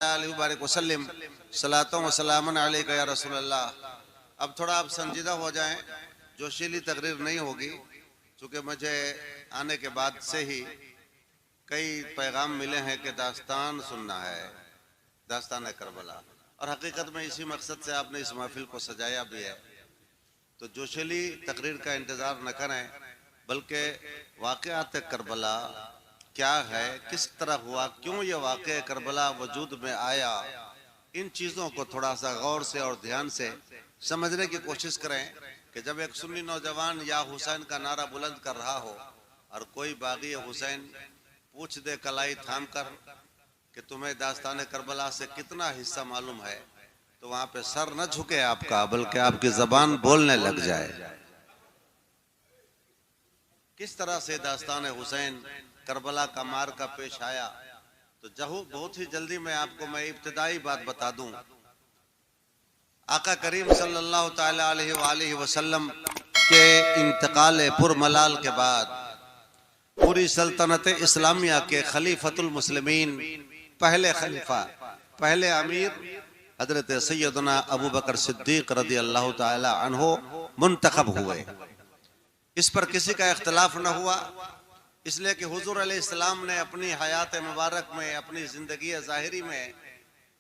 वसल्लम सलातों व सलामन अलैका या रसूलल्लाह। अब थोड़ा आप संजीदा हो जाएं, जोशीली तकरीर नहीं होगी, चूँकि मुझे आने के बाद से ही कई पैगाम मिले हैं कि दास्तान सुनना है, दास्तान करबला, और हकीकत में इसी मकसद से आपने इस महफिल को सजाया भी है। तो जोशीली तकरीर का इंतज़ार न करें, बल्कि वाक़यात करबला क्या है, किस तरह हुआ, क्यों ये वाक़या करबला वजूद में आया, इन चीज़ों को थोड़ा सा गौर से और ध्यान से समझने की कोशिश करें कि जब एक सुन्नी नौजवान या हुसैन का नारा बुलंद कर रहा हो और कोई बागी हुसैन पूछ दे कलाई थाम कर कि तुम्हें दास्तान करबला से कितना हिस्सा मालूम है, तो वहाँ पे सर न झुके आपका, बल्कि आपकी ज़बान बोलने लग जाए। किस तरह से दास्तान हुसैन करबला का मार का पेश आया, तो बहुत ही जल्दी मैं आपको इब्तिदाई बात बता दूं। आका करीम सल्लल्लाहु ताला अलैहि वसल्लम के इंतकाल पुरमलाल के बाद पूरी सल्तनत इस्लामिया के खलीफतुल मुस्लिमीन, पहले खलीफा, पहले अमीर हजरत सैयदना अबू बकर सिद्दीक रज़ी अल्लाह ताला अन्हु मुंतखब हुए। इस पर किसी का इख्तलाफ न हुआ, इसलिए कि हुजूर अलैहिस्सलाम ने अपनी हयात मुबारक में, अपनी ज़िंदगी ज़ाहिरी में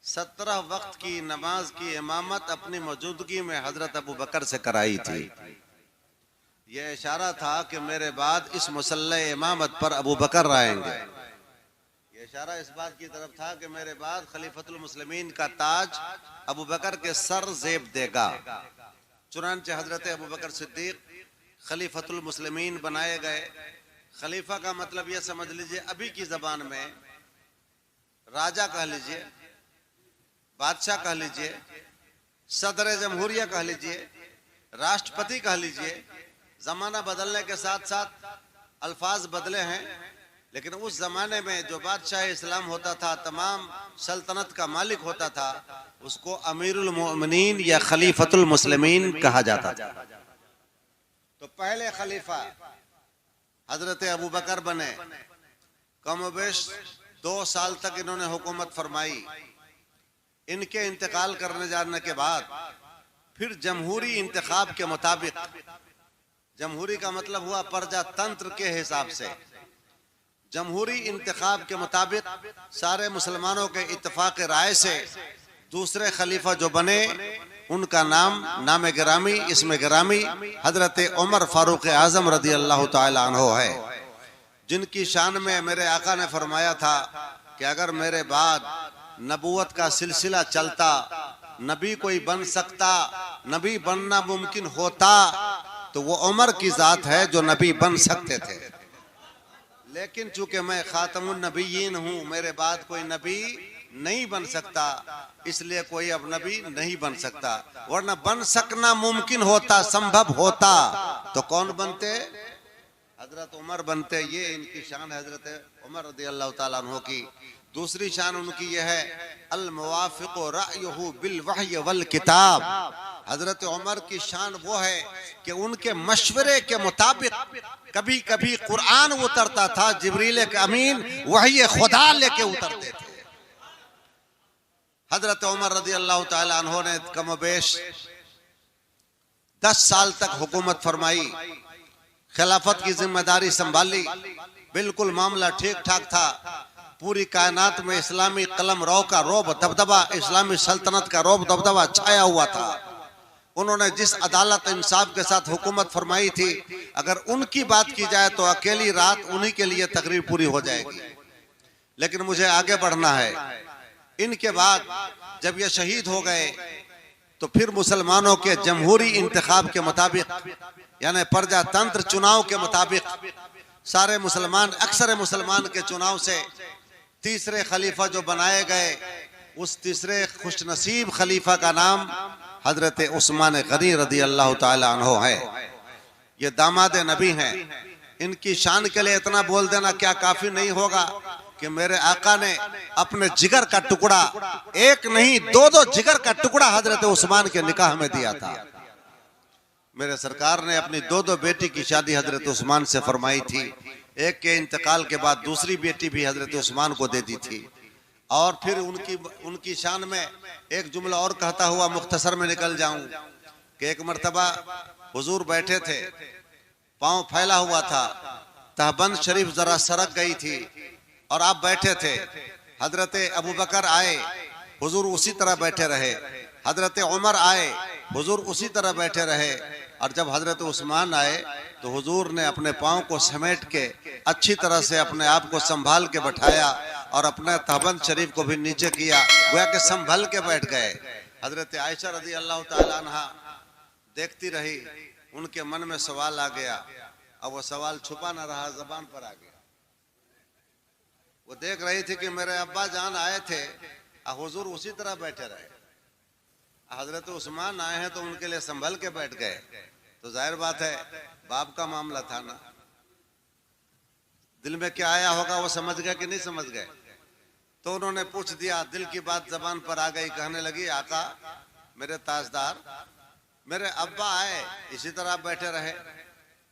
17 वक्त की नमाज की इमामत अपनी मौजूदगी में हजरत अबू बकर से कराई थी। यह इशारा था कि मेरे बाद इस मुसल्ले इमामत पर अबू बकर आएंगे। यह इशारा इस बात की तरफ था कि मेरे बाद खलीफतुल मुस्लिमीन का ताज अबू बकर के सर जेब देगा। चुनांचे हजरत अबू बकर सिद्दीक खलीफतुल मुस्लिमीन बनाए गए। खलीफा का मतलब यह समझ लीजिए, अभी की जबान में राजा कह लीजिए, बादशाह कह लीजिए, सदर जमहूरिया कह लीजिए, राष्ट्रपति कह लीजिए। जमाना बदलने के साथ साथ अल्फाज बदले हैं, लेकिन उस जमाने में जो बादशाह इस्लाम होता था, तमाम सल्तनत का मालिक होता था, उसको अमीरुल मोमिनीन या खलीफतुल मुस्लिमीन कहा जाता था। तो पहले खलीफा हजरत अबू बकर बने। कमोबेश 2 साल तक इन्होंने हुकूमत फरमाई। इनके इंतकाल करने जाने के बाद फिर जमहूरी इंतखाब के मुताबिक, जमहूरी का मतलब हुआ प्रजातंत्र के हिसाब से, जमहूरी इंतखाब के मुताबिक सारे मुसलमानों के इत्तेफाक राय से दूसरे खलीफा जो बने, उनका नाम गिरामी, इसमें गिरामी हजरत उमर फारूक आजम रज़ी अल्लाह ताला अन्हु है, जिनकी शान में मेरे आका ने फरमाया था कि अगर मेरे बाद नबूवत का सिलसिला चलता, नबी कोई बन सकता, नबी बनना मुमकिन होता, तो वो उमर की जात है जो नबी बन सकते थे। लेकिन चूंकि मैं खातमुन नबीयीन हूँ, मेरे बाद कोई नबी नहीं बन सकता, इसलिए कोई अब नबी नहीं बन सकता। वरना बन सकना मुमकिन होता, संभव होता, तो कौन बनते? हजरत उमर बनते। ये इनकी शान है हजरत उमर रज़ी अल्लाह ताला अन्हु की। दूसरी शान उनकी यह है, अल मुवाफिक़ रायुहु बिल वह्य वल किताब। हजरत उमर की शान वो है कि उनके मशवरे के मुताबिक कभी कभी कुरान उतरता था, जिब्रील अमीन वही खुदा लेके उतरते थे। हजरत उमर रज़ी अल्लाह ताला अन्हु ने कमोबेश 10 साल तक हुकूमत फरमाई, खिलाफत की जिम्मेदारी संभाली। बिल्कुल मामला ठीक ठाक था। पूरी कायनात में इस्लामी कलम रो का रोब दबदबा, इस्लामी सल्तनत का रोब दबदबा छाया हुआ था। उन्होंने जिस अदालत इंसाफ के साथ हुकूमत फरमाई थी, अगर उनकी बात की जाए तो अकेली रात उन्हीं के लिए तकरीर पूरी हो जाएगी। लेकिन मुझे आगे बढ़ना है। इनके बाद जब ये शहीद हो गए, तो फिर मुसलमानों के जमहूरी इंतखाब के मुताबिक, यानी प्रजातंत्र चुनाव के मुताबिक, सारे मुसलमान, अक्सर मुसलमान के चुनाव से तीसरे खलीफा जो बनाए गए, उस तीसरे खुशनसीब खलीफा का नाम हजरत उस्मान गनी रज़ी अल्लाह ताला अन्हु है। ये दामाद नबी हैं। इनकी शान के लिए इतना बोल देना क्या काफी नहीं होगा कि मेरे आका ने अपने जिगर का टुकड़ा, एक नहीं 2-2 जिगर का टुकड़ा हजरत उस्मान के निकाह में दिया था। मेरे सरकार ने अपनी 2-2 बेटी की शादी हजरत उस्मान से फरमाई थी। एक के इंतकाल के बाद दूसरी बेटी भी हजरत उस्मान को दे दी थी। और फिर उनकी शान में एक जुमला और कहता हुआ मुख्तसर में निकल जाऊं कि एक मर्तबा हुजूर बैठे थे, पांव फैला हुआ था, तहबंद शरीफ जरा सरक गई थी और आप बैठे थे। हजरत अबू बकर आए, हुजूर उसी तरह बैठे रहे। हजरत उमर आए, हुजूर उसी तरह बैठे रहे। और जब हजरत उस्मान आए तो हुजूर ने अपने पाँव को समेट के अच्छी तरह से अपने आप को संभाल के बैठाया और अपने तहबंद शरीफ को भी नीचे किया, गोया कि संभल के बैठ गए। हजरत आयशा रजी अल्लाह ताला अन्हा देखती रही, उनके मन में सवाल आ गया। अब वो सवाल छुपा ना रहा, जबान पर आ गया। वो देख रही थी कि मेरे अब्बा जान आए थे, हुजूर उसी तरह बैठे रहे। हजरत उस्मान आए हैं तो उनके लिए संभल के बैठ गए। तो जाहिर बात है बाप का मामला था ना, दिल में क्या आया होगा वो समझ गए कि नहीं समझ गए। तो उन्होंने पूछ दिया, दिल की बात जबान पर आ गई। कहने लगी, आका मेरे ताजदार, मेरे अब्बा आए इसी तरह बैठे रहे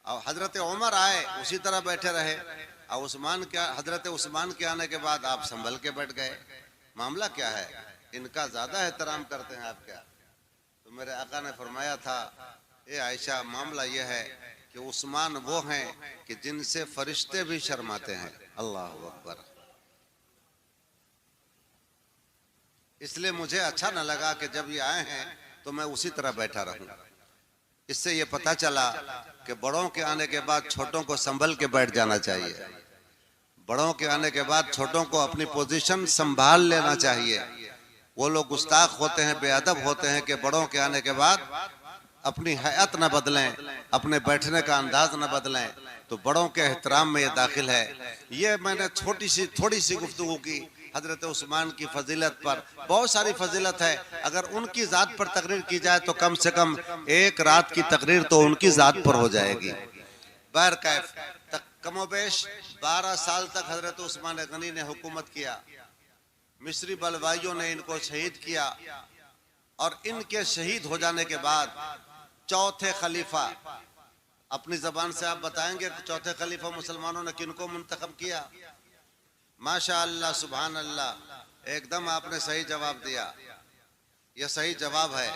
और हजरत उमर आए उसी तरह बैठे रहे और हजरत उस्मान के आने के बाद आप संभल के बैठ गए। मामला क्या है? इनका ज्यादा एहतराम करते हैं आप क्या? तो मेरे आका ने फरमाया था, ए आयशा, मामला यह है कि उस्मान वो हैं कि जिनसे फरिश्ते भी शर्माते हैं। अल्लाह अकबर। इसलिए मुझे अच्छा न लगा कि जब ये आए हैं तो मैं उसी तरह बैठा रहूं। इससे ये पता चला कि बड़ों के आने के बाद छोटों को संभल के बैठ जाना चाहिए। बड़ों के आने के बाद छोटों को अपनी पोजीशन संभाल लेना चाहिए। वो लोग गुस्ताख होते हैं, बेअदब होते हैं कि बड़ों के आने के बाद अपनी हैत न बदलें, अपने बैठने का अंदाज न बदलें। तो बड़ों के एहतराम में ये दाखिल है। ये मैंने थोड़ी सी गुफ्तगू की हजरत उस्मान की फजीलत पर। बहुत सारी फजीलत है, अगर उनकी जात पर तकरीर की जाए तो कम से कम एक रात की तकरीर तो उनकी जात पर हो जाएगी। बहरकैफ कमोबेश 12 साल तक हजरत उस्मान गनी ने हुकूमत किया। मिस्री बलवाइयों ने इनको शहीद किया और इनके शहीद हो जाने के बाद चौथे खलीफा, अपनी जबान से आप बताएंगे चौथे खलीफा मुसलमानों ने किनको मुंतखब किया? माशा अल्लाह, सुभान अल्लाह, एकदम आपने सही जवाब दिया। यह सही जवाब है।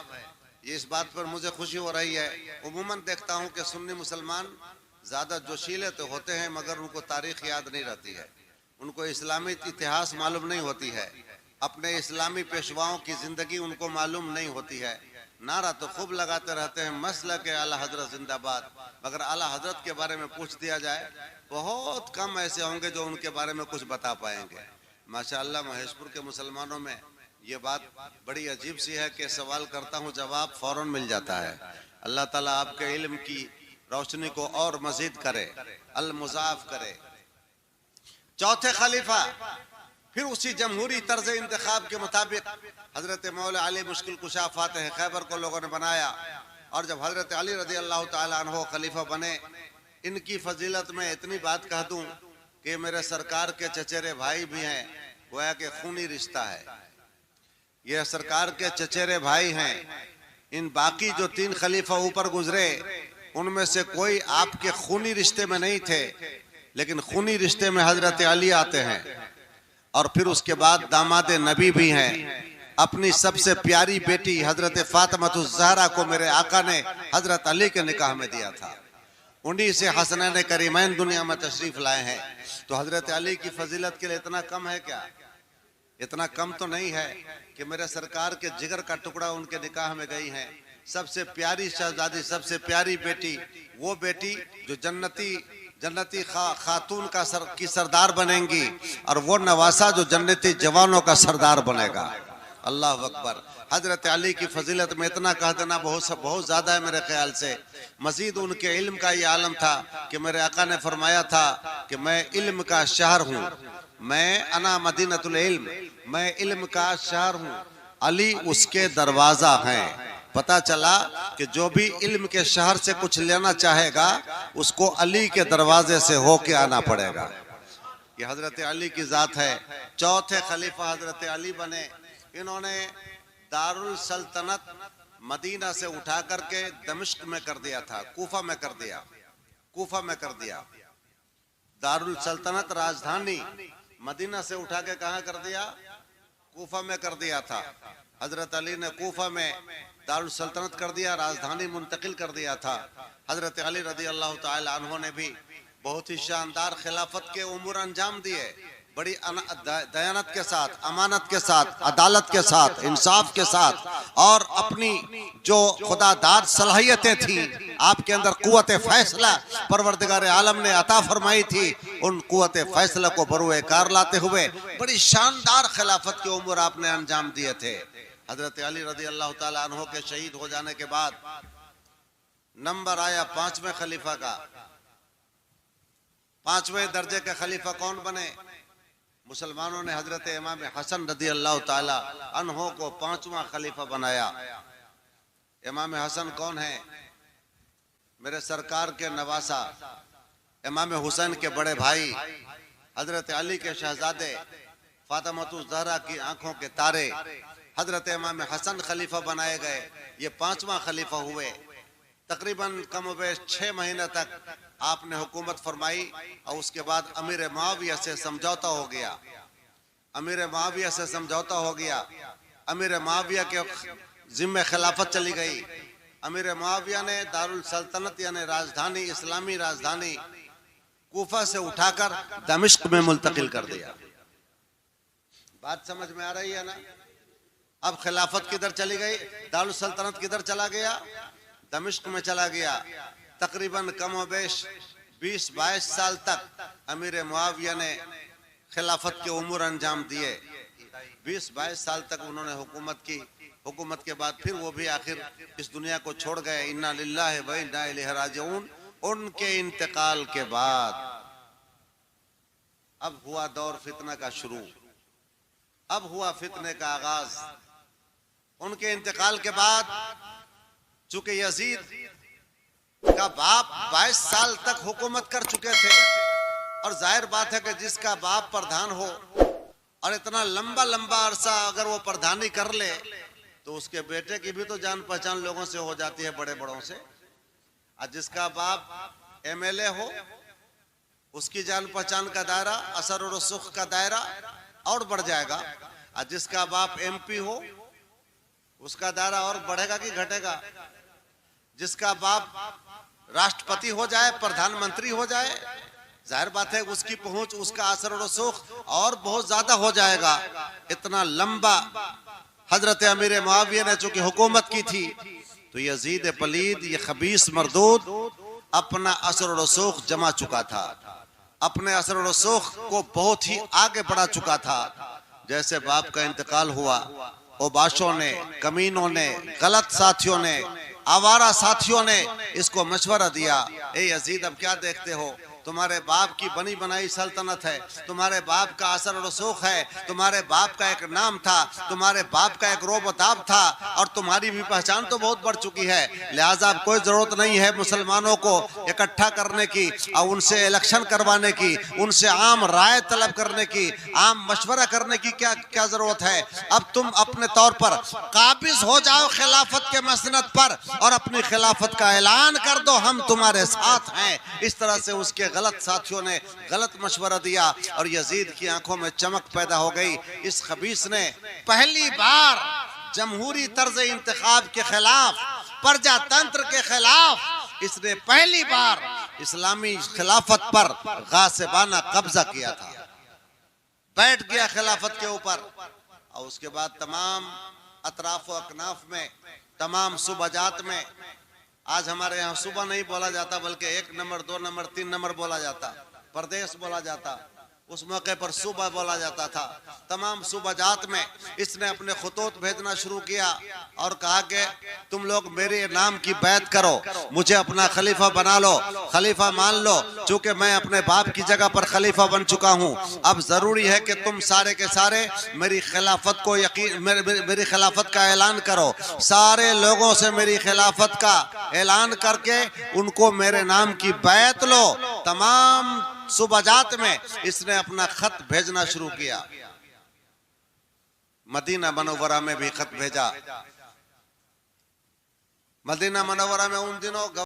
ये इस बात पर मुझे खुशी हो रही है। उमूमन देखता हूँ कि सुन्नी मुसलमान ज्यादा जोशीले तो होते हैं मगर उनको तारीख याद नहीं रहती है, उनको इस्लामी इतिहास मालूम नहीं होती है, अपने इस्लामी पेशवाओं की जिंदगी उनको मालूम नहीं होती है। नारा तो खूब लगाते रहते हैं, मसला के आला हजरत जिंदाबाद, मगर आला हजरत के बारे में पूछ दिया जाए बहुत कम ऐसे होंगे जो उनके बारे में कुछ बता पाएंगे। माशाअल्लाह महेशपुर के मुसलमानों में ये बात बड़ी अजीब सी है कि सवाल करता हूँ, जवाब फौरन मिल जाता है। अल्लाह ताला आपके इल्म की रोशनी को और मजीद करे, अल मुजाफ करे। चौथे खलीफा फिर उसी जमहूरी तर्ज इंतखाब के मुताबिक हजरत मौला अली मुश्किल कुशा फातेह खैबर को लोगों ने बनाया। और जब हजरत अली रजी अल्लाह ताला अन्हो खलीफा बने, इनकी फजीलत में इतनी बात कह दूं कि मेरे सरकार के चचेरे भाई भी हैं, गोया के खूनी रिश्ता है। ये सरकार के चचेरे भाई हैं। इन बाकी जो 3 खलीफा ऊपर गुजरे उनमें से कोई आपके खूनी रिश्ते में नहीं थे, लेकिन खूनी रिश्ते में हजरत अली आते हैं। और फिर उसके बाद दामाद नबी भी हैं। अपनी सबसे प्यारी बेटी हजरत फातिमातुज़ ज़हरा को मेरे आका ने हजरत अली के निकाह में दिया था। उन्हीं से हसनैन करीमैन दुनिया में तशरीफ लाए हैं। तो हजरत अली की फजीलत के लिए इतना कम है क्या? इतना कम तो नहीं है कि मेरे सरकार के जिगर का टुकड़ा उनके निकाह में गई है। सबसे प्यारी शहजादी, सबसे प्यारी बेटी, वो बेटी जो जन्नती खातून की सरदार बनेंगी, और वो नवासा जो जन्नती जवानों का सरदार बनेगा। अल्लाह अकबर। हजरत अली की फजीलत में इतना कह देना बहुत ज्यादा है मेरे ख्याल से। मजीद उनके इल्म का ये आलम था कि मेरे आका ने फरमाया था कि मैं इल्म का शहर हूँ, मैं अना मदीनतुल इल्म, मैं इल्म का शहर हूँ, अली उसके दरवाजा हैं। पता चला कि जो भी इल्म के शहर से कुछ लेना चाहेगा उसको अली के दरवाजे से होके आना पड़ेगा। ये हजरत अली की जात है। चौथे खलीफा हजरत अली बने। इन्होंने दारुल सल्तनत मदीना से उठा करके दमिश्क में कर दिया था, कूफा में कर दिया। दारुल सल्तनत राजधानी मदीना से उठा के कहाँ कर दिया? कूफा में कर दिया था। हजरत अली ने कूफा में दारुल सल्तनत कर दिया, राजधानी मुंतकिल कर दिया था। हजरत अली रदी अल्लाह ताला अन्हो ने भी बहुत ही शानदार खिलाफत के उमूर अंजाम दिए, बड़ी दयानत के साथ, अमानत के साथ, अदालत के साथ, इंसाफ के साथ, और अपनी जो खुदादार सलाहियतें थी, आपके अंदर कुव्वत फैसला परवरदिगार आलम ने अता फरमाई थी, उन कुव्वत फैसला को बरूए कार लाते हुए बड़ी शानदार खिलाफत के उमूर आपने अंजाम दिए थे। हजरत अली रदी अल्लाह ताला अन्हो के शहीद हो जाने के बाद नंबर आया 5वें खलीफा का। 5वें दर्जे के खलीफा कौन बने? मुसलमानों ने हजरत इमाम हसन रदी अल्लाह ताला अन्हो को 5वां खलीफा बनाया। इमाम हसन कौन है? मेरे सरकार के नवासा इमाम हुसैन के बड़े भाई हजरत अली के शहजादे फातिमा ज़हरा की आंखों के तारे हजरत इमाम हसन खलीफा बनाए गए। ये 5वां खलीफा हुए। तकरीबन कमोबेश 6 महीने तक आपने हुकूमत फरमाई और उसके बाद अमीर मुआविया से समझौता हो गया। अमीर मुआविया से समझौता हो गया। अमीर मुआविया के जिम्मे खिलाफत चली गई। अमीर मुआविया ने दारुल सल्तनत यानी राजधानी, इस्लामी राजधानी कूफा से उठाकर दमिश्क में मुंतकिल कर दिया। बात समझ में आ रही है ना? अब खिलाफत किधर चली गई? दारुल सल्तनत किधर चला गया? दमिश्क में चला गया। तकरीबन कमोबेश 20-22 साल तक अमीर मुआविया ने खिलाफत के उमूर अंजाम दिए। 20-22 साल तक उन्होंने हुकूमत की। हुकूमत के बाद फिर वो भी आखिर इस दुनिया को छोड़ गए। इन्ना लिल्लाहि व इन्ना इलैहि राजिऊन। उनके इंतकाल के बाद अब हुआ दौर फितना का शुरू। अब हुआ फितने का आगाज। उनके इंतकाल के बाद चूंकि यजीद का बाप 22 साल तक हुकूमत कर चुके थे, और जाहिर बात है कि जिसका बाप प्रधान हो और इतना लंबा लंबा अरसा अगर वो प्रधानी कर ले तो उसके बेटे की भी तो जान पहचान लोगों से हो जाती है, बड़े बड़ों से। और जिसका बाप एमएलए हो उसकी जान पहचान का दायरा, असर और सुख का दायरा और बढ़ जाएगा। और जिसका बाप एमपी हो उसका दायरा और बढ़ेगा कि घटेगा? जिसका बाप राष्ट्रपति हो जाए, प्रधानमंत्री हो जाए, जाहिर बात है उसकी पहुंच, उसका असर और सुख और बहुत ज्यादा हो जाएगा। इतना लंबा हजरत अमीर मुआविया ने चूंकि हुकूमत की थी तो यजीद पलीद, ये खबीस मरदूद अपना असर और सुख जमा चुका था, अपने असर और सुख को बहुत ही आगे बढ़ा चुका था। जैसे बाप का इंतकाल हुआ, ओबाशों ने, कमीनों ने, गलत साथियों ने, आवारा साथियों ने इसको मशवरा दिया, ए यजीद अब क्या देखते हो, तुम्हारे बाप की बनी बनाई सल्तनत है, तुम्हारे बाप का असर और रसूख है, तुम्हारे बाप का एक नाम था, तुम्हारे बाप का एक रोबताब था, और तुम्हारी भी पहचान तो बहुत बढ़ चुकी है। लिहाजा अब कोई जरूरत नहीं है मुसलमानों को इकट्ठा करने की और उनसे इलेक्शन करवाने की, उनसे आम राय तलब करने की, आम मशवरा करने की क्या जरूरत है। अब तुम अपने तौर पर काबिज हो जाओ खिलाफत के मसनद पर और अपनी खिलाफत का ऐलान कर दो, हम तुम्हारे साथ हैं। इस तरह से उसके गलत साथियों ने गलत मशवरा दिया और यजीद की आंखों में चमक पैदा हो गई। इस खबीस ने पहली बार जमहूरी तर्ज इंतखाब के खिलाफ, प्रजातंत्र के खिलाफ, इसने पहली बार इस्लामी खिलाफत पर गासिबाना कब्जा किया था, बैठ गया खिलाफत के ऊपर। और उसके बाद तमाम अतराफ व अकनाफ में, तमाम सूबाजात में, आज हमारे यहाँ सुबह नहीं बोला जाता बल्कि 1 नंबर 2 नंबर 3 नंबर बोला जाता, प्रदेश बोला जाता, उस मौके पर सूबा बोला जाता था। तमाम सूबाजात में इसने अपने खुतूत भेजना शुरू किया और कहा कि तुम लोग मेरे नाम की बैत करो, मुझे अपना खलीफा बना लो, खलीफा मान लो, चूंकि मैं अपने बाप की जगह पर खलीफा बन चुका हूँ। अब जरूरी है कि तुम सारे के सारे मेरी खिलाफत को मेरी खिलाफत का ऐलान करो, सारे लोगों से मेरी खिलाफत का ऐलान करके उनको मेरे नाम की बैत लो। तमाम सूबाजात में इसने अपना खत भेजना शुरू किया। मदीना मनव्वरा में भी खत भेजा। मदीना मनव्वरा में उन दिनों